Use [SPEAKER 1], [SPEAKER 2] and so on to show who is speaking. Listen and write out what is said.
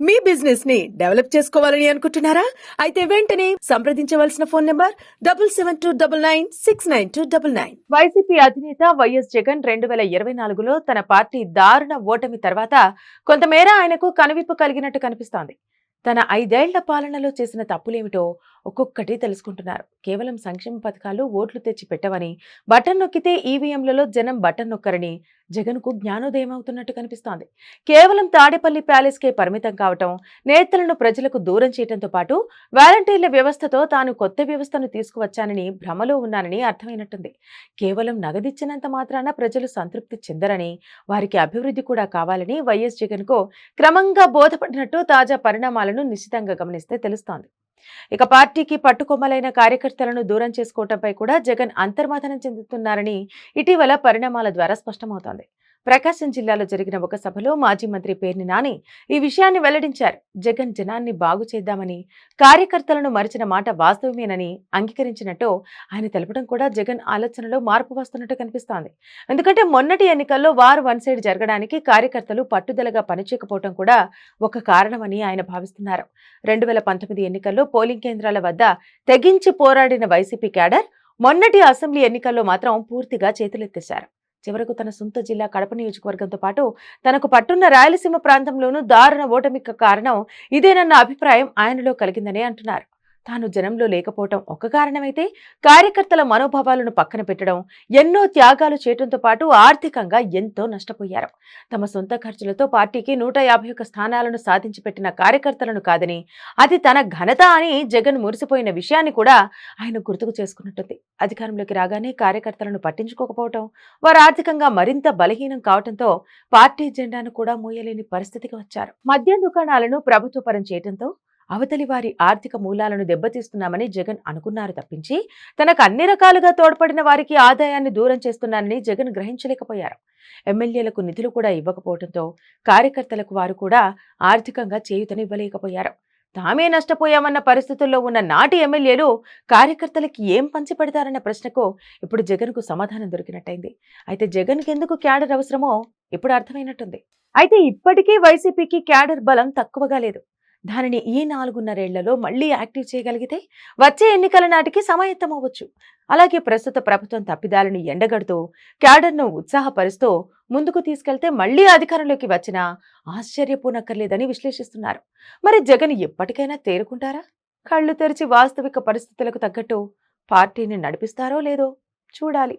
[SPEAKER 1] మీ business ని develop చేసుకోవాలని అనుకుంటున్నారా? అయితే వెంటనే సంప్రదించవలసిన ఫోన్ నంబర్ 7729969299. వైసీపీ అధినేత వైఎస్ జగన్ 2024లో తన పార్టీ దారుణ ఓటమి తర్వాత కొంతమేర ఆయనకు కనువిప్పు కలిగినట్టు కనిపిస్తోంది. తన 5 ఏళ్ల పాలనలో చేసిన తప్పులేమిటో ఒక్కొక్కటి తెలుసుకుంటున్నారు. కేవలం సంక్షేమ పథకాలు ఓట్లు తెచ్చి పెట్టవని, బటన్ నొక్కితే ఈవీఎంలలో జనం బటన్ నొక్కరని జగన్కు జ్ఞానోదయం అవుతున్నట్టు కనిపిస్తోంది. కేవలం తాడేపల్లి ప్యాలెస్కే పరిమితం కావటం, నేతలను ప్రజలకు దూరం చేయడంతో పాటు వాలంటీర్ల వ్యవస్థతో తాను కొత్త వ్యవస్థను తీసుకువచ్చానని భ్రమలో ఉన్నానని అర్థమైనట్టుంది. కేవలం నగదిచ్చినంత మాత్రాన ప్రజలు సంతృప్తి చెందరని, వారికి అభివృద్ధి కూడా కావాలని వైఎస్ జగన్కు క్రమంగా బోధపడినట్టు తాజా పరిణామాలను నిశితంగా గమనిస్తే తెలుస్తోంది. ఇక పార్టీకి పట్టుకొమ్మలైన కార్యకర్తలను దూరం చేసుకోవడంపై కూడా జగన్ అంతర్మథనం చెందుతున్నారని ఇటీవల పరిణామాల ద్వారా స్పష్టమవుతోంది. ప్రకాశం జిల్లాలో జరిగిన ఒక సభలో మాజీ మంత్రి పేర్ని నాని ఈ విషయాన్ని వెల్లడించారు. జగన్ జనాన్ని బాగు చేద్దామని, కార్యకర్తలను మరిచిన మాట వాస్తవమేనని అంగీకరించినట్టు ఆయన తెలపడం కూడా జగన్ ఆలోచనలో మార్పు వస్తున్నట్టు కనిపిస్తోంది. ఎందుకంటే మొన్నటి ఎన్నికల్లో వార్ వన్ సైడ్ జరగడానికి కార్యకర్తలు పట్టుదలగా పనిచేయకపోవడం కూడా ఒక కారణమని ఆయన భావిస్తున్నారు. 2019 ఎన్నికల్లో పోలింగ్ కేంద్రాల వద్ద తెగించి పోరాడిన వైసీపీ క్యాడర్ మొన్నటి అసెంబ్లీ ఎన్నికల్లో మాత్రం పూర్తిగా చేతులెత్తేశారు. చివరకు తన సొంత జిల్లా కడప నియోజకవర్గంతో పాటు తనకు పట్టున్న రాయలసీమ ప్రాంతంలోనూ దారుణ ఓటమికి కారణం ఇదేనన్న అభిప్రాయం ఆయనలో కలిగిందనే అంటున్నారు. తాను జనంలో లేకపోవటం ఒక కారణమైతే, కార్యకర్తల మనోభావాలను పక్కన పెట్టడం, ఎన్నో త్యాగాలు చేయడంతో పాటు ఆర్థికంగా ఎంతో నష్టపోయారు. తమ సొంత ఖర్చులతో పార్టీకి 151 స్థానాలను సాధించి పెట్టిన కార్యకర్తలను కాదని, అది తన ఘనత అని జగన్ మురిసిపోయిన విషయాన్ని కూడా ఆయన గుర్తుకు చేసుకున్నట్టుంది. అధికారంలోకి రాగానే కార్యకర్తలను పట్టించుకోకపోవటం, వారు ఆర్థికంగా మరింత బలహీనం కావడంతో పార్టీ జెండాను కూడా మోయలేని పరిస్థితికి వచ్చారు. మద్యం దుకాణాలను ప్రభుత్వ పరం చేయడంతో అవతలి వారి ఆర్థిక మూలాలను దెబ్బతీస్తున్నామని జగన్ అనుకున్నారు తప్పించి, తనకు అన్ని రకాలుగా తోడ్పడిన వారికి ఆదాయాన్ని దూరం చేస్తున్నారని జగన్ గ్రహించలేకపోయారు. ఎమ్మెల్యేలకు నిధులు కూడా ఇవ్వకపోవడంతో కార్యకర్తలకు వారు కూడా ఆర్థికంగా చేయూతనివ్వలేకపోయారు. తామే నష్టపోయామన్న పరిస్థితుల్లో ఉన్న నాటి ఎమ్మెల్యేలు కార్యకర్తలకి ఏం పంచి పెడతారన్న ప్రశ్నకు ఇప్పుడు జగన్కు సమాధానం దొరికినట్టయింది. అయితే జగన్కి ఎందుకు క్యాడర్ అవసరమో ఇప్పుడు అర్థమైనట్టుంది. అయితే ఇప్పటికీ వైసీపీకి క్యాడర్ బలం తక్కువగా లేదు. దానిని ఈ 4.5 ఏళ్లలో మళ్లీ యాక్టివ్ చేయగలిగితే వచ్చే ఎన్నికల నాటికి సమాయత్తమవ్వచ్చు. అలాగే ప్రస్తుత ప్రభుత్వం తప్పిదాలను ఎండగడుతూ క్యాడర్ను ఉత్సాహపరుస్తూ ముందుకు తీసుకెళ్తే మళ్లీ అధికారంలోకి వచ్చినా ఆశ్చర్యపోనక్కర్లేదని విశ్లేషిస్తున్నారు. మరి జగన్ ఎప్పటికైనా తేరుకుంటారా? కళ్ళు తెరిచి వాస్తవిక పరిస్థితులకు తగ్గట్టు పార్టీని నడిపిస్తారో లేదో చూడాలి.